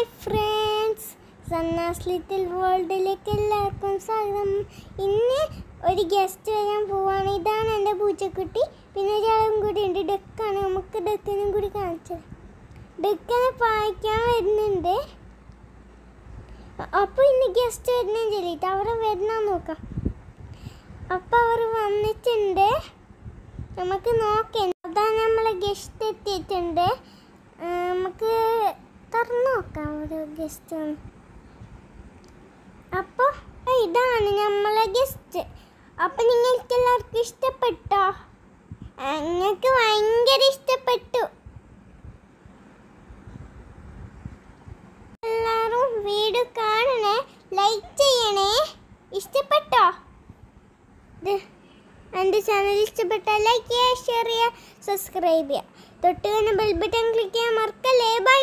Hi friends, സന്നാസ് little വേൾഡിലേക്ക് എല്ലാവർക്കും സ്വാഗതം. ഇന്ന് ഒരു ഗസ്റ്റ് വരാൻ പോവാണ്. ഇതാണ് എൻ്റെ പൂച്ചക്കുട്ടി. പിന്നെ ഒരാളും കൂടി ഉണ്ട്, ഡക്കാണ്. നമുക്ക് ഡക്കിനും കൂടി കാണിച്ചത്. ഡക്കിനെ പായിക്കാൻ വരുന്നുണ്ട്. അപ്പോൾ ഇന്ന് ഗസ്റ്റ് വരുന്നതും ചൊല്ലിയിട്ട് അവർ വരുന്ന നോക്കാം. അപ്പോൾ അവർ വന്നിട്ടുണ്ട്, നമുക്ക് നോക്കാം. അതാണ് നമ്മളെ ഗസ്റ്റ് എത്തിയിട്ടുണ്ട്. നമുക്ക് തുറന്നു നോക്കാം ഒരു ഗസ്റ്റ്. അപ്പോൾ ഇതാണ് നമ്മളെ ഗസ്റ്റ്. അപ്പം നിങ്ങൾക്ക് എല്ലാവർക്കും ഇഷ്ടപ്പെട്ടോ? ഞങ്ങൾക്ക് ഭയങ്കര ഇഷ്ടപ്പെട്ടു. എല്ലാവരും വീഡിയോ കാണണേ, ലൈക്ക് ചെയ്യണേ. ഇഷ്ടപ്പെട്ടോ? എൻ്റെ ചാനൽ ഇഷ്ടപ്പെട്ടാൽ ലൈക്ക് ചെയ്യുക, ഷെയർ ചെയ്യുക, സബ്സ്ക്രൈബ് ചെയ്യുക. തൊട്ട് തന്നെ ബെൽ ബട്ടൺ ക്ലിക്ക് ചെയ്യാൻ മറക്കല്ലേ. ബൈ.